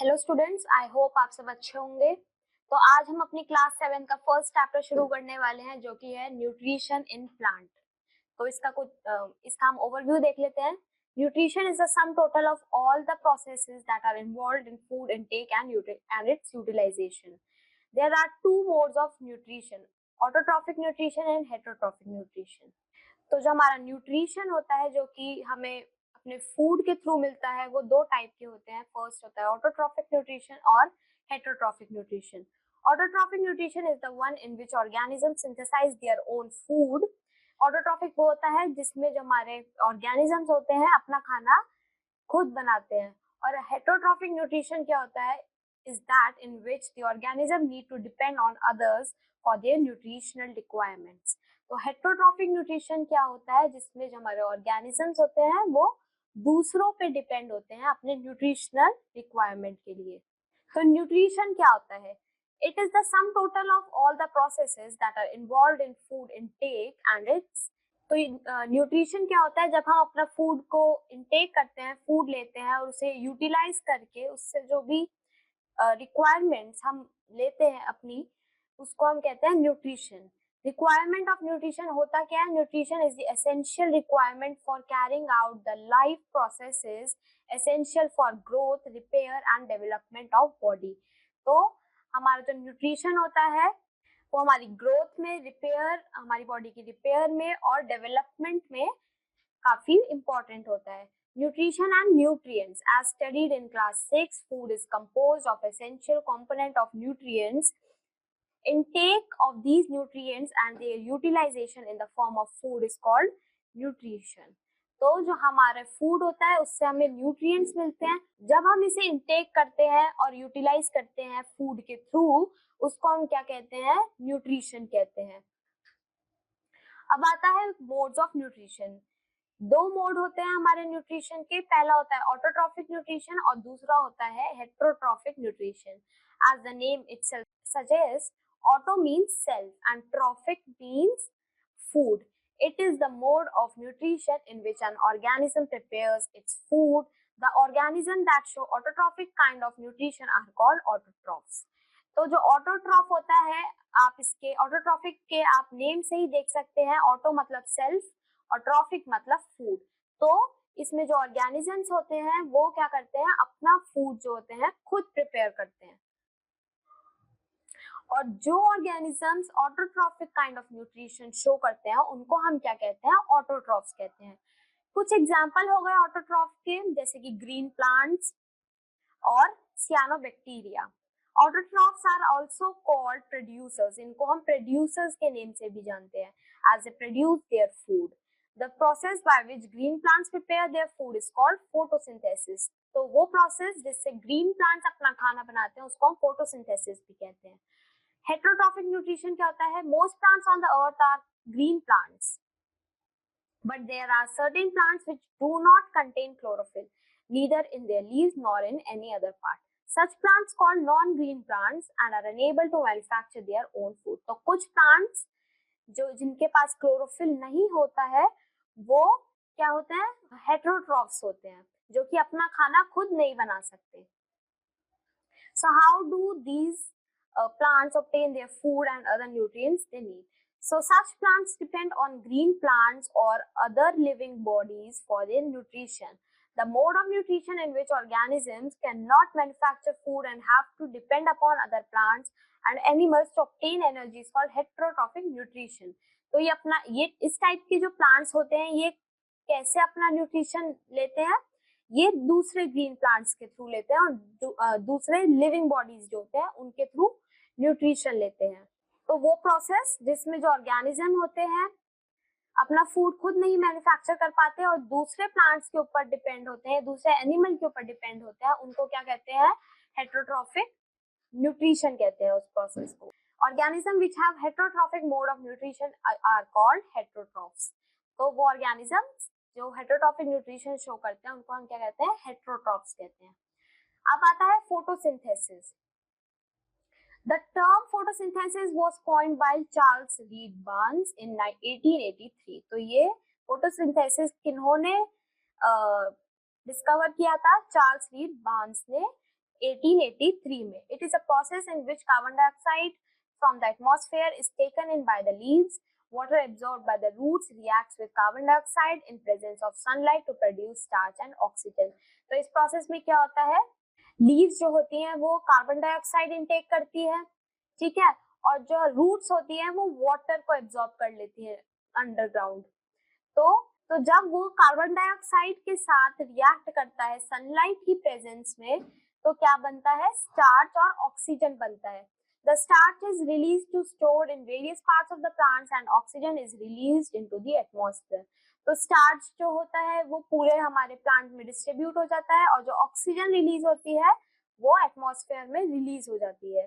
Hello students, I hope आप सब अच्छे होंगे। तो आज हम अपनी क्लास 7 का फर्स्ट चैप्टर शुरू करने वाले हैं जो कि है न्यूट्रिशन इन प्लांट। तो इसका हम ओवरव्यू देख लेते हैं। Nutrition is the sum total of all the processes that are involved in food intake and its utilisation. There are two modes of nutrition, autotrophic nutrition and heterotrophic nutrition. तो जो हमारा nutrition होता है जो कि हमें अपने फूड के थ्रू मिलता है वो दो टाइप के होते हैं। फर्स्ट होता है ऑटोट्रॉफिक न्यूट्रिशन और heterotrophic nutrition. Autotrophic nutrition is the one in which organism synthesise their own food. Autotrophic वो होता है जिसमें जो हमारे ऑर्गेनिजम्स होते हैं अपना खाना खुद बनाते हैं। और हेटेरोट्रॉफिक न्यूट्रिशन क्या होता है is that in which the organism need to depend on others for their nutritional requirements। तो हेटेरोट्रॉफिक न्यूट्रिशन क्या होता है जिसमें जो हमारे ऑर्गेनिजम्स होते हैं वो दूसरों पे डिपेंड होते हैं अपने न्यूट्रिशनल रिक्वायरमेंट के लिए। तो न्यूट्रिशन क्या होता है? It is the sum total of all the processes that are involved in food intake and its. तो न्यूट्रिशन क्या होता है? जब हम अपना फूड को इनटेक करते हैं, फूड लेते हैं और उसे यूटिलाइज करके उससे जो भी रिक्वायरमेंट्स हम लेते हैं अपनी, उसको हम कहते हैं न्यूट्रिशन। रिक्वायरमेंट ऑफ न्यूट्रिशन होता क्या है? Nutrition is the essential requirement for carrying out the life processes essential for growth, repair and development of body. तो हमारा जो न्यूट्रिशन होता है वो हमारी ग्रोथ में, रिपेयर, हमारी बॉडी की रिपेयर में और डेवलपमेंट में काफी इंपॉर्टेंट होता है। Nutrition and nutrients, as studied in class 6, food is composed of essential component of nutrients. Intake of these nutrients and their utilization in the form of food is called nutrition। तो जो हमारा food होता है उससे हमें nutrients मिलते हैं। जब हम इसे इंटेक करते हैं और यूटिलाइज करते हैं फूड के थ्रू, उसको हम क्या कहते हैं? न्यूट्रिशन कहते हैं। अब आता है मोड्स ऑफ न्यूट्रिशन। दो मोड होते हैं हमारे न्यूट्रिशन के। पहला होता है ऑटोट्रॉफिक न्यूट्रिशन और दूसरा होता है heterotrophic nutrition. As the name itself suggest, auto means self and trophic means food. It is the mode of nutrition in which an organism prepares its food. The organism that show autotrophic kind of nutrition are called autotrophs। तो जो autotroph होता है, आप इसके autotrophic के आप name से ही देख सकते हैं। ऑटो मतलब सेल्फ और ट्रॉफिक मतलब फूड। तो इसमें जो ऑर्गेनिजम्स होते हैं वो क्या करते हैं? अपना फूड जो होते हैं खुद प्रिपेयर करते हैं। और जो organisms autotrophic kind of nutrition show करते हैं उनको हम क्या कहते हैं? ऑटोट्रॉफ्स कहते हैं। कुछ एग्जांपल हो गए ऑटोट्रॉफ के, जैसे कि ग्रीन प्लांट्स और cyanobacteria. Autotrophs are also called producers. इनको हम प्रोड्यूसर्स के नेम से भी जानते हैं, as a produce their food. The process by which green plants prepare their food is called photosynthesis. तो वो प्रोसेस जिससे ग्रीन प्लांट्स अपना खाना बनाते हैं उसको हम फोटोसिंथेसिस भी कहते हैं। हेटेरोट्रॉफिक न्यूट्रिशन क्या होता है? Most plants on the earth are green plants, but there are certain plants which do not contain chlorophyll, neither in their leaves nor in any other part. Such plants called non-green plants and are unable to manufacture their own food। तो कुछ plants जो जिनके पास chlorophyll नहीं होता है वो क्या होते हैं? हेटेरोट्रॉफ्स होते हैं, जो कि अपना खाना खुद नहीं बना सकते। So how do these plants obtain their food and other nutrients they need? So such plants depend on green plants or other living bodies for their nutrition। The mode of nutrition in which organisms cannot manufacture food and have to depend upon other plants and animals to obtain energy is called heterotrophic nutrition। तो ये इस type के जो plants होते हैं ये कैसे अपना न्यूट्रिशन लेते हैं? ये दूसरे ग्रीन प्लांट्स के थ्रू लेते हैं और दूसरे लिविंग बॉडीज जो होते हैं उनके थ्रू न्यूट्रिशन लेते हैं। तो वो प्रोसेस जिसमें जो ऑर्गेनिज्म होते हैं अपना फूड खुद नहीं मैन्युफैक्चर कर पाते और दूसरे प्लांट्स के ऊपर डिपेंड होते हैं, दूसरे एनिमल के ऊपर डिपेंड होते हैं, उनको क्या कहते हैं? हेटेरोट्रॉफिक न्यूट्रिशन कहते हैं उस प्रोसेस को। Organism which have heterotrophic mode of nutrition are called heterotrophs. तो वो ऑर्गेनिजम्स जो हेटेरोट्रॉफिक न्यूट्रिशन शो करते हैं उनको हम क्या कहते हैं? हेटेरोट्रॉफ्स कहते हैं। अब आता है photosynthesis. The term photosynthesis was coined by Charles Reed Barnes in 1883। तो ये फोटोसिंथेसिस किन्होंने डिस्कवर किया था? चार्ल्स रीड बार्न्स ने 1883 में. It is a process in which carbon dioxide from the atmosphere is taken in by the leaves. Water absorbed by the roots reacts with carbon dioxide in presence of sunlight to produce starch and oxygen. तो इस process में क्या होता है, leaves जो होती हैं वो कार्बन डाइऑक्साइड इनटेक करती है, ठीक है, और जो रूट्स होती हैं वो वाटर को एब्जॉर्ब कर लेती है अंडरग्राउंड. तो जब वो कार्बन डाइऑक्साइड के साथ रिएक्ट करता है सनलाइट की प्रेजेंस में, तो क्या बनता है, स्टार्च और ऑक्सीजन बनता है. The starch is released to stored in various parts of the plants and oxygen is released into the atmosphere. तो स्टार्च जो होता है वो पूरे हमारे प्लांट में डिस्ट्रीब्यूट हो जाता है और जो ऑक्सीजन रिलीज होती है वो एटमॉस्फेयर में रिलीज हो जाती है.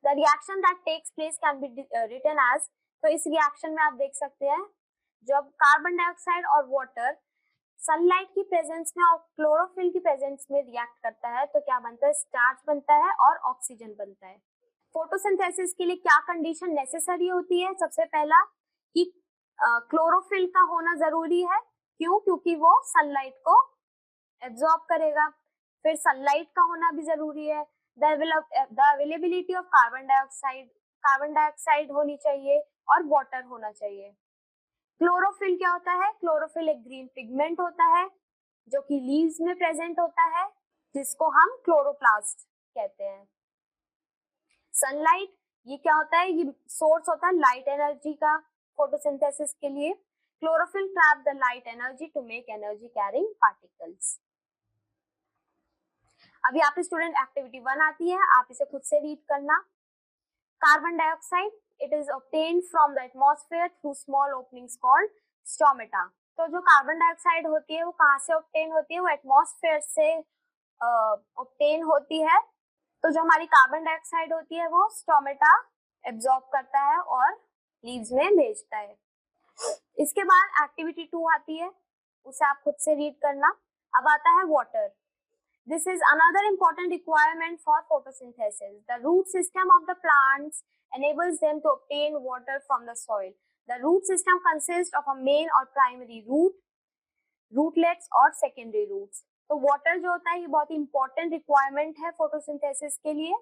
The reaction that takes place can be written as, तो इस रिएक्शन में आप देख सकते हैं जब कार्बन डाइऑक्साइड और वाटर सनलाइट की प्रेजेंस में और क्लोरोफिल की प्रेजेंस में रिएक्ट करता है तो क्या बनता है, स्टार्च बनता है और ऑक्सीजन बनता है. फोटोसिंथेसिस के लिए क्या कंडीशन नेसेसरी होती है, सबसे पहला कि क्लोरोफिल का होना जरूरी है. क्यों, क्योंकि वो सनलाइट को एब्जॉर्ब करेगा. फिर सनलाइट का होना भी जरूरी है. The availability of carbon dioxide होनी चाहिए और वाटर होना चाहिए. क्लोरोफिल क्या होता है, क्लोरोफिल एक ग्रीन पिगमेंट होता है जो कि लीव्स में प्रेजेंट होता है जिसको हम क्लोरोप्लास्ट कहते हैं. सनलाइट ये क्या होता है, ये सोर्स होता है लाइट एनर्जी का फोटोसिंथेसिस के लिए. Chlorophyll trap the light energy to make energy carrying particles. अभी आप स्टूडेंट एक्टिविटी 1 आती है, आप इसे खुद से रीड करना. Carbon dioxide it is obtained from the atmosphere through small openings called stomata. तो जो कार्बन डाइऑक्साइड होती है वो कहाँ से ऑब्टेन होती है, वो एटमॉस्फेयर से ऑब्टेन होती है. तो जो हमारी कार्बन डाइऑक्साइड होती है वो स्टोमेटा एब्जॉर्ब करता है और लीव्स में भेजता है. इसके बाद एक्टिविटी 2 आती है, उसे आप खुद से रीड करना. अब आता है water. This is another important requirement for photosynthesis. The root system of the plants enables them to obtain water from the soil. The root system consists of a main or primary root, rootlets और secondary roots. तो water जो होता है ये बहुत important requirement है photosynthesis के लिए.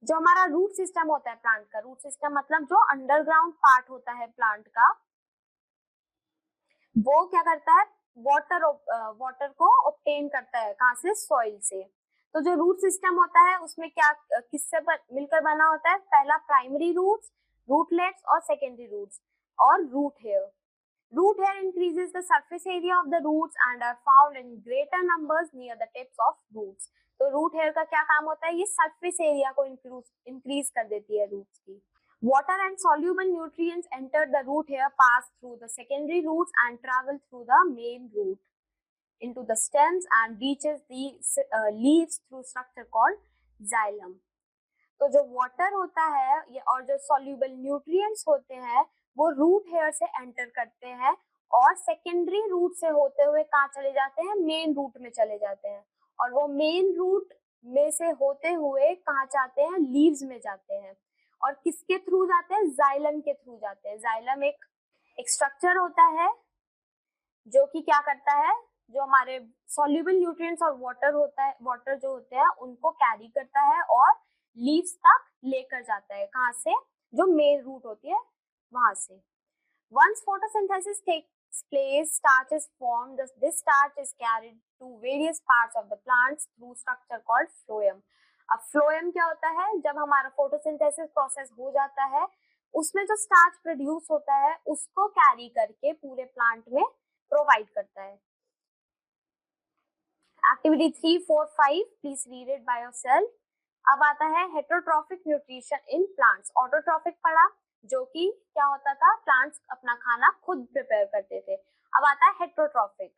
जो हमारा root system होता है प्लांट का, root system मतलब जो underground part होता है प्लांट का, वो क्या करता है, वाटर को ऑब्टेन करता है कहाँ से, सॉइल से. तो जो रूट सिस्टम होता है उसमें क्या किससे मिलकर बना होता है, पहला प्राइमरी रूट्स, रूटलेट्स और सेकेंडरी रूट्स और root hair. Root hair increases the surface area of the roots and are found in greater numbers near the tips of roots. तो रूट हेयर का क्या काम होता है, ये सरफेस एरिया को इंक्रीज कर देती है रूट्स की. Water and soluble nutrients enter the root hair, pass through the secondary roots and travel through the main root into the stems and reaches the leaves through structure called xylem. तो जो water होता है और जो soluble nutrients होते हैं वो root hair से enter करते हैं और secondary root से होते हुए कहाँ चले जाते हैं, main root में चले जाते हैं. और वो main root में से होते हुए कहाँ जाते हैं, leaves में जाते हैं. और किसके थ्रू जाते हैं, जाइलम के थ्रू जाते हैं. जाइलम एक स्ट्रक्चर होता है जो कि क्या करता है, जो हमारे सॉल्युबल न्यूट्रिएंट्स और वाटर जो होते हैं उनको कैरी करता है और लीव्स तक लेकर जाता है. कहाँ से, जो मेन रूट होती है वहां से. Once photosynthesis takes place, starch is formed. This starch is carried to various parts of the plants through structure called phloem. अब फ्लोएम क्या होता है, जब हमारा फोटोसिंथेसिस प्रोसेस हो जाता है उसमें जो स्टार्च प्रोड्यूस होता है उसको कैरी करके पूरे प्लांट में प्रोवाइड करता है. Activity 3, 4, 5 please read it by yourself. अब आता है heterotrophic nutrition in plants. Autotrophic पढ़ा जो कि क्या होता था, प्लांट्स अपना खाना खुद प्रिपेयर करते थे. अब आता है heterotrophic.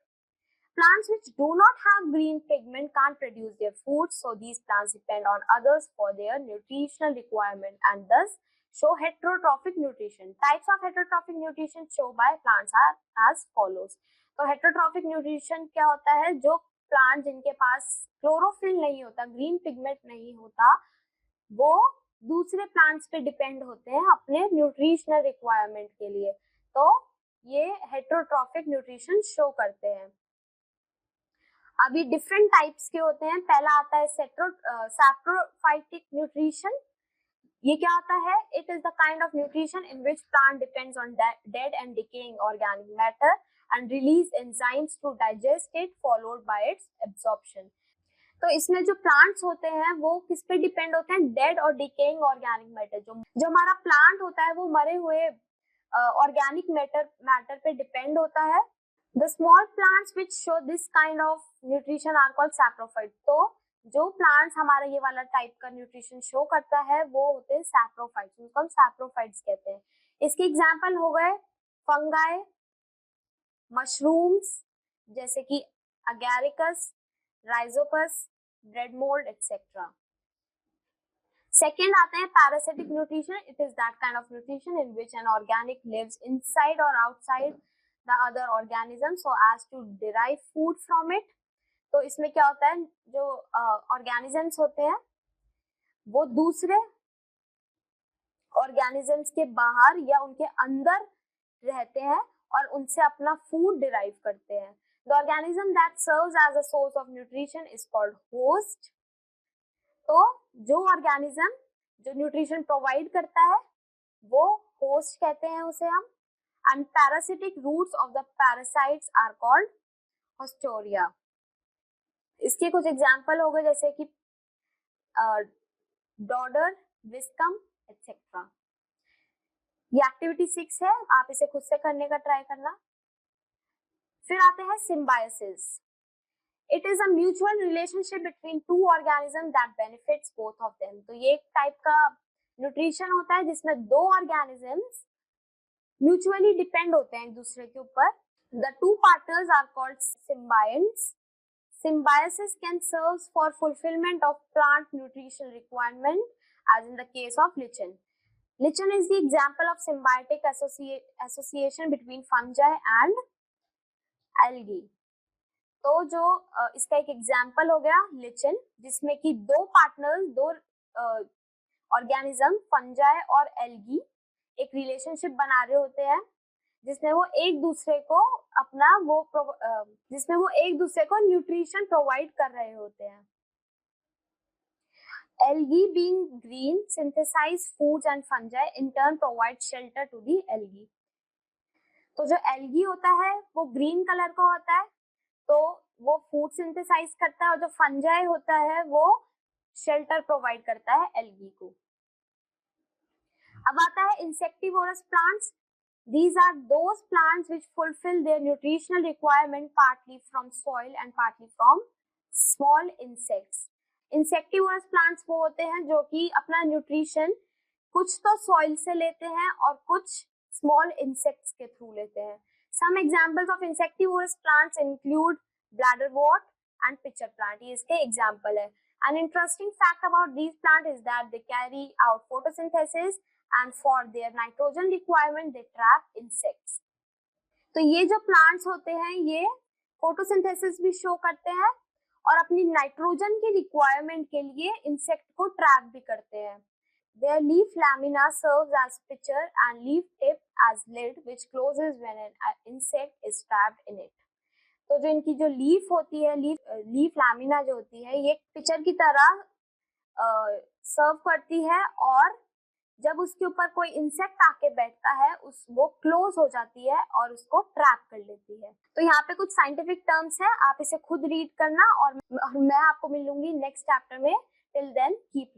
Plants which do not have green pigment can't produce their food, so these plants depend on others for their nutritional requirement and thus show heterotrophic nutrition. Types of heterotrophic nutrition shown by plants are as follows. तो heterotrophic nutrition क्या होता है, जो plant जिनके पास chlorophyll नहीं होता, green pigment नहीं होता, वो दूसरे प्लांट्स पे डिपेंड होते हैं अपने न्यूट्रिशनल रिक्वायरमेंट के लिए. तो ये हेटेरोट्रॉफिक न्यूट्रिशन शो करते हैं. अभी डिफरेंट टाइप्स के होते हैं। पहला आता है सैप्रोफाइटिक न्यूट्रिशन। ये क्या होता है? It is the kind of nutrition in which plant depends on dead and decaying organic matter and release enzymes to digest it followed by its absorption. तो इसमें जो प्लांट्स होते हैं वो किस पे डिपेंड होते हैं? डेड और डिकेइंग ऑर्गेनिक मैटर। जो हमारा प्लांट होता है वो मरे हुए ऑर्गेनिक मैटर पे डिपेंड होता है। The small plants which show this kind of nutrition are called saprophyte. तो जो प्लांट्स हमारा ये वाला टाइप का न्यूट्रिशन शो करता है वो होते हैं सैप्रोफाइट्स, उनको हम सैप्रोफाइट्स कहते हैं। इसके एग्जाम्पल हो गए फंगाई, मशरूम्स जैसे कि agaricus, rhizopus, bread mould etcetera. Second आते हैं parasitic nutrition. It is that kind of nutrition in which an organic lives inside or outside the other organism so as to derive food from it. तो इसमें क्या होता है? जो organisms होते हैं वो दूसरे ऑर्गेनिजम्स के बाहर या उनके अंदर रहते हैं और उनसे अपना फूड डिराइव करते हैं। The organism that serves as a source of nutrition is called host. तो जो ऑर्गेनिज्म जो न्यूट्रिशन प्रोवाइड करता है वो होस्ट कहते हैं उसे हम। And parasitic roots of the parasites are called haustoria. इसके कुछ एग्जांपल हो गए जैसे कि डॉडर, विस्कम एक्सेट्रा। ये एक्टिविटी 6 है, आप इसे खुद से करने का ट्राई करना। फिर आते हैं symbiosis. It is a mutual relationship between two organism that benefits both of them. तो ये एक टाइप का न्यूट्रिशन होता है जिसमें दो ऑर्गेनिजम्स म्यूचुअली डिपेंड होते हैं एक दूसरे के ऊपर। The two partners are called symbionts. Symbiosis can serve for fulfillment of plant nutrition requirement, as in the case of lichen. Lichen is the example of symbiotic association between fungi and algae. तो जो इसका एक example हो गया lichen, जिसमें कि दो partners, दो ऑर्गेनिज्म फंजाई और एल्गी एक रिलेशनशिप बना रहे होते हैं जिसमें वो एक दूसरे को न्यूट्रिशन प्रोवाइड कर रहे होते हैं। Algae being green synthesize foods and fungi in turn provide shelter to the algae. तो जो algae होता है वो ग्रीन कलर का होता है, तो वो फूड सिंथेसाइज करता है, और जो फंजाई होता है वो शेल्टर प्रोवाइड करता है algae को। अब आता है insectivorous plants. These are those plants which fulfill their nutritional requirement partly from soil and partly from small insects. Insectivorous plants वो होते हैं जो कि अपना न्यूट्रिशन कुछ तो सॉइल से लेते हैं और कुछ स्मॉल इंसेक्ट्स के थ्रू लेते हैं। Some examples of insectivorous plants include bladderwort and pitcher plant. ये इसके एग्जाम्पल है। An interesting fact about these plants is that they carry out photosynthesis and for their nitrogen requirement they trap insects. तो ये जो plants होते हैं ये photosynthesis भी शो करते हैं और अपनी नाइट्रोजन की रिक्वायरमेंट के लिए इंसेक्ट को ट्रैप भी करते हैं। Their leaf lamina serves as pitcher and leaf tip as lid which closes when an insect is trapped in it. तो जो इनकी जो लीफ होती है, लीफ लैमिना जो होती है, ये पिक्चर की तरह सर्व करती है और जब उसके ऊपर कोई इंसेक्ट आके बैठता है वो क्लोज हो जाती है और उसको ट्रैप कर लेती है। तो यहाँ पे कुछ साइंटिफिक टर्म्स हैं, आप इसे खुद रीड करना और मैं आपको मिलूंगी नेक्स्ट चैप्टर में। Till then keep